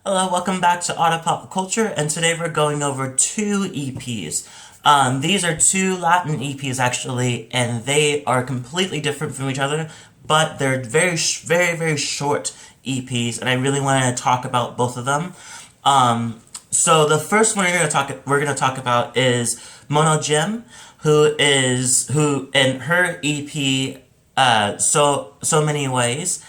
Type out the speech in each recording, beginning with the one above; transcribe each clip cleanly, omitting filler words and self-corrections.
Hello, welcome back to Auto Pop Culture, and today we're going over two EPs. These are two Latin EPs actually, and they are completely different from each other, but they're very short EPs, and I really want to talk about both of them. So the first one we're gonna talk about is Monogem, who in her EP, so many ways.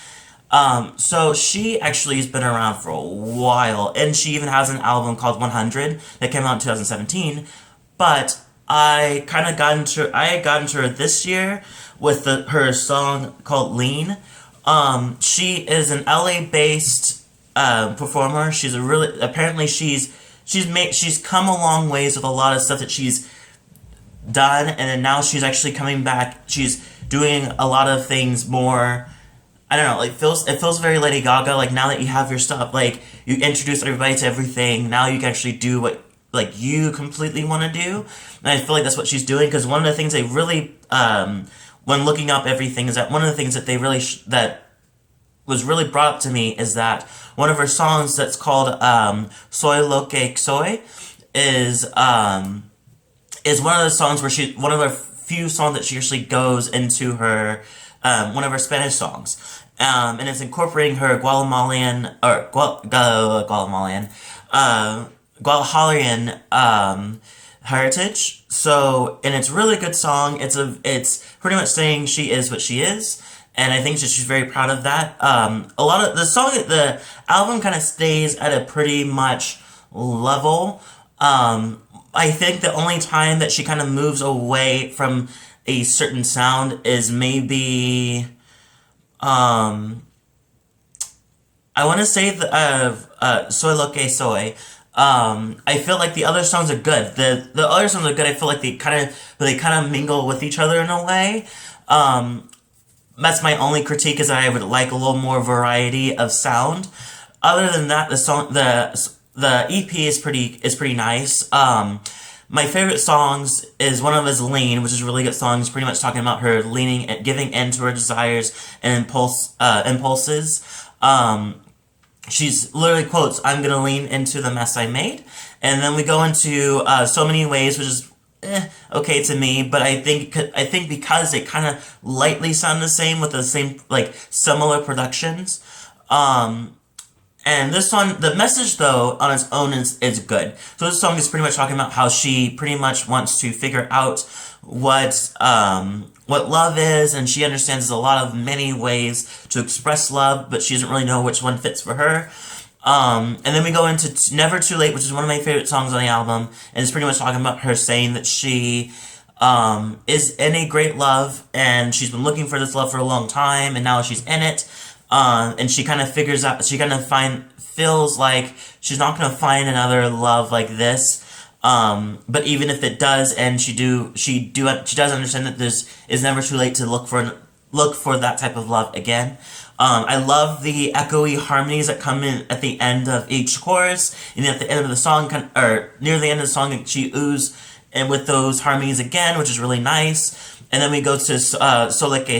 So she actually has been around for a while, and she even has an album called 100 that came out in 2017. But I got into her this year with her song called Lean. She is an LA based performer. Apparently she's come a long ways with a lot of stuff that she's done, and then now she's actually coming back. She's doing a lot of things more. I don't know, like it feels very Lady Gaga. Like now that you have your stuff, like you introduce everybody to everything. Now you can actually do what like you completely want to do, and I feel like that's what she's doing. Because one of the things they really, when looking up everything, is that one of the things that they really that was really brought up to me is that one of her songs that's called "Soy Lo Que Soy" is is one of the songs where one of the few songs that she actually goes into her one of her Spanish songs. And it's incorporating her Guadalajarian heritage. So, and it's a really good song. It's pretty much saying she is what she is, and I think that she's very proud of that. A lot of the album kind of stays at a pretty much level. I think the only time that she kind of moves away from a certain sound is maybe I want to say Soy Lo Que Soy. I feel like the other songs are good. The other songs are good. I feel like they kind of mingle with each other in a way. That's my only critique, is that I would like a little more variety of sound. Other than that, the EP is pretty nice. My favorite songs is one of his Lean, which is a really good song. It's pretty much talking about her leaning and giving in to her desires and impulses. She's literally quotes, "I'm gonna lean into the mess I made," and then we go into so many ways, which is okay to me. But I think because they kind of lightly sound the same with the same like similar productions. And this song, the message though, on its own is good. So this song is pretty much talking about how she pretty much wants to figure out what love is, and she understands there's a lot of many ways to express love, but she doesn't really know which one fits for her. And then we go into Never Too Late, which is one of my favorite songs on the album, and it's pretty much talking about her saying that she is in a great love, and she's been looking for this love for a long time, and now she's in it. And she kind of feels like she's not going to find another love like this. But even if it does, and she does understand that this is never too late to look for that type of love again. I love the echoey harmonies that come in at the end of each chorus, and at the end of the song, or near the end of the song, she oohs and with those harmonies again, which is really nice. And then we go to Soy Lo Que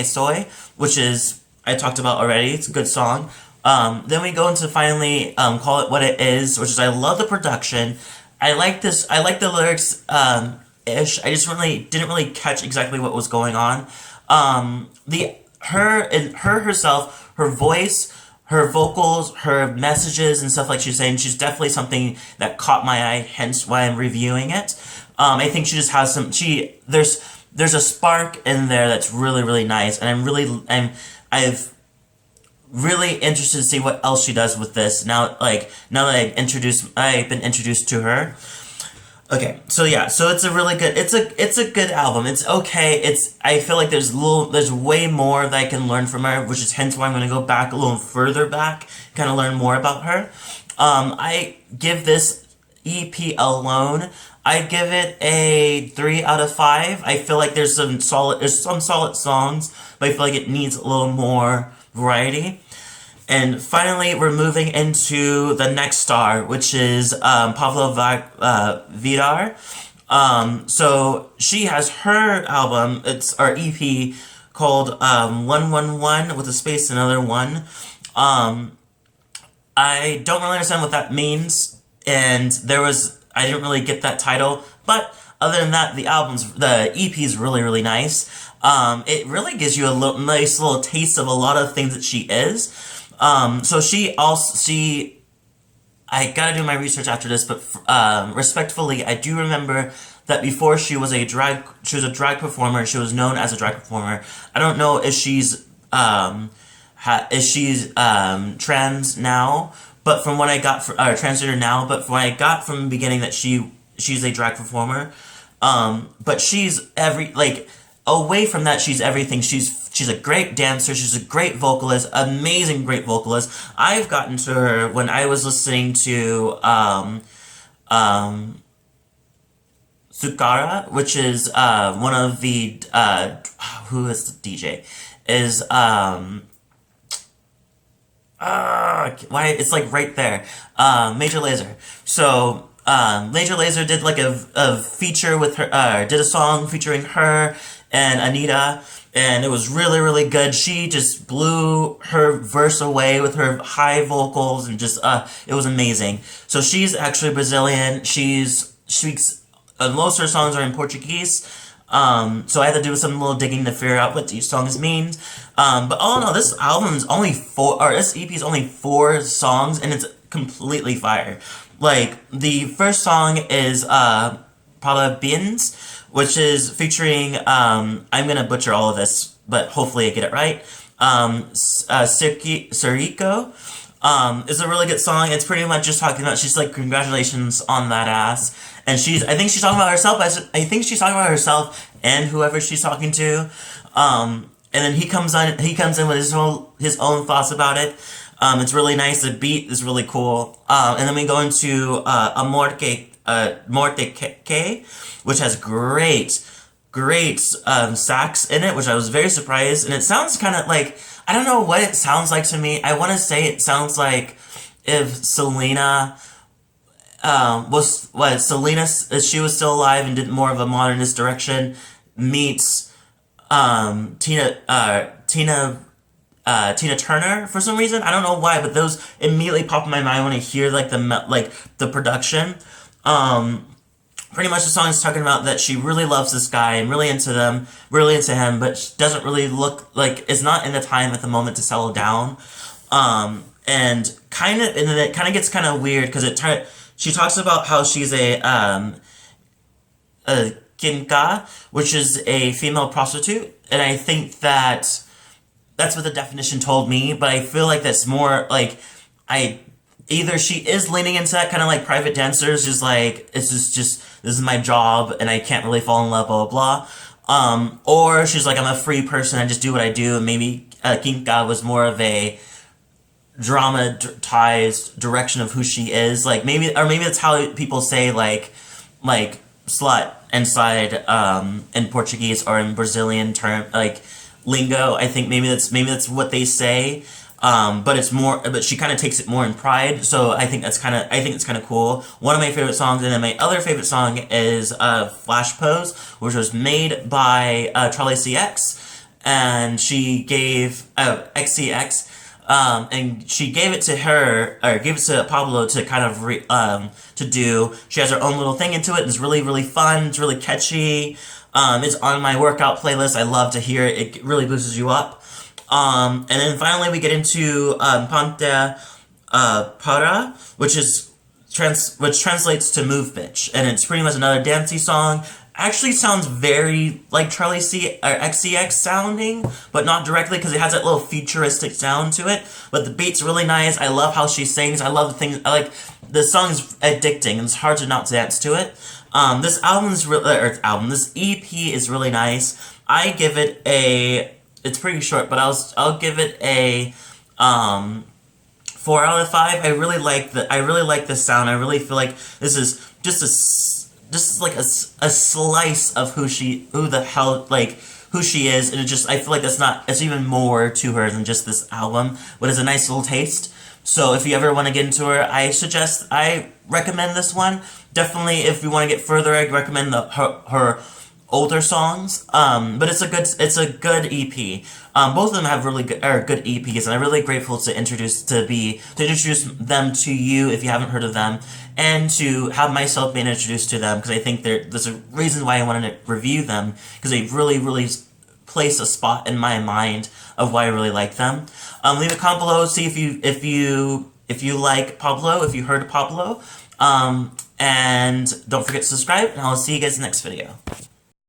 Soy, which is, I talked about already. It's a good song. Then we go into finally Call It What It Is, which is, I love the production. I like the lyrics ish. I just didn't really catch exactly what was going on. Herself, her voice, her vocals, her messages and stuff like she's saying, she's definitely something that caught my eye, hence why I'm reviewing it. I think she just has there's a spark in there that's really nice, and I've really interested to see what else she does with this now that I've been introduced to her. Okay, so yeah, so it's a good album. It's okay. I feel like there's way more that I can learn from her, which is hence why I'm gonna go back a little further back, kind of learn more about her. I give this EP alone, I give it a 3 out of 5. I feel like there's some solid songs, but I feel like it needs a little more variety. And finally, we're moving into the next star, which is Pabllo Vittar. So she has her album, it's our EP, called 111 with a space, another one. I don't really understand what that means, and I didn't really get that title, but other than that, the EP is really, really nice. It really gives you a nice little taste of a lot of things that she is. So I gotta do my research after this, but respectfully, I do remember that before she was a drag performer. She was known as a drag performer. I don't know if she's trans now, but from what I got transgender now, but from what I got from the beginning that she's a drag performer. But she's away from that, she's everything. She's a great dancer. She's a great vocalist, amazing great vocalist. I've gotten to her when I was listening to Sukara, which is one of the who is the DJ is why it's like right there, Major Lazer. So Major Lazer did like a feature with her, did a song featuring her and Anita, and it was really, really good. She just blew her verse away with her high vocals, and just it was amazing. So she's actually Brazilian. She speaks most of her songs are in Portuguese. So I had to do some little digging to figure out what each songs mean. But all in all, this EP is only 4 songs, and it's completely fire. Like, the first song is Pabllo Vittar, which is featuring, I'm gonna butcher all of this, but hopefully I get it right. Sirico. Is a really good song. It's pretty much just talking about, she's like, congratulations on that ass. And I think she's talking about herself. I think she's talking about herself and whoever she's talking to. And then he comes in with his own thoughts about it. It's really nice. The beat is really cool. And then we go into Amor, which has great sax in it, which I was very surprised. And it sounds kind of like, I don't know what it sounds like to me. I want to say it sounds like if Selena if she was still alive and did more of a modernist direction, meets Tina Turner for some reason. I don't know why, but those immediately pop in my mind when I hear like the production. Pretty much the song is talking about that she really loves this guy and really into him, but she doesn't really look like, is not in the time at the moment to settle down. And then it kind of gets kind of weird because she talks about how she's a kinka, which is a female prostitute, and I think that's what the definition told me, but I feel like that's more like, either she is leaning into that kind of like private dancers, just like, it's just this is my job and I can't really fall in love, blah, blah, blah. Or she's like, I'm a free person, I just do what I do, and maybe kinka was more of a dramatized direction of who she is, like maybe that's how people say like slut inside in Portuguese or in Brazilian term, like lingo. I think maybe that's what they say. But she kind of takes it more in pride. So I think it's kind of cool. One of my favorite songs, and then my other favorite song is Flash Pose, which was made by Charlie CX, and she gave XCX. And she gave it to Pabllo to kind of to do. She has her own little thing into it. It's really, really fun. It's really catchy. It's on my workout playlist. I love to hear it. It really boosts you up. And then finally we get into Ponte, Perra, which translates to Move Bitch, and it's pretty much another dancey song. Actually sounds very like Charlie XCX sounding, but not directly, because it has that little futuristic sound to it. But the beat's really nice. I love how she sings. I love the things. The song's addicting, and it's hard to not dance to it. This EP is really nice. I give it it's pretty short, but I'll give it a 4 out of 5. I really like the sound. I really feel like this is just like a slice of who she is, and I feel like it's even more to her than just this album, but it's a nice little taste. So if you ever want to get into her, I recommend this one. Definitely, if you want to get further, I recommend her older songs, but it's a good EP. Both of them have really good EPs, and I'm really grateful to introduce them to you if you haven't heard of them, and to have myself being introduced to them, because I think there's a reason why I wanted to review them, because they really place a spot in my mind of why I really like them. Leave a comment below, see if you like Pabllo, if you heard of Pabllo, and don't forget to subscribe, and I'll see you guys in the next video.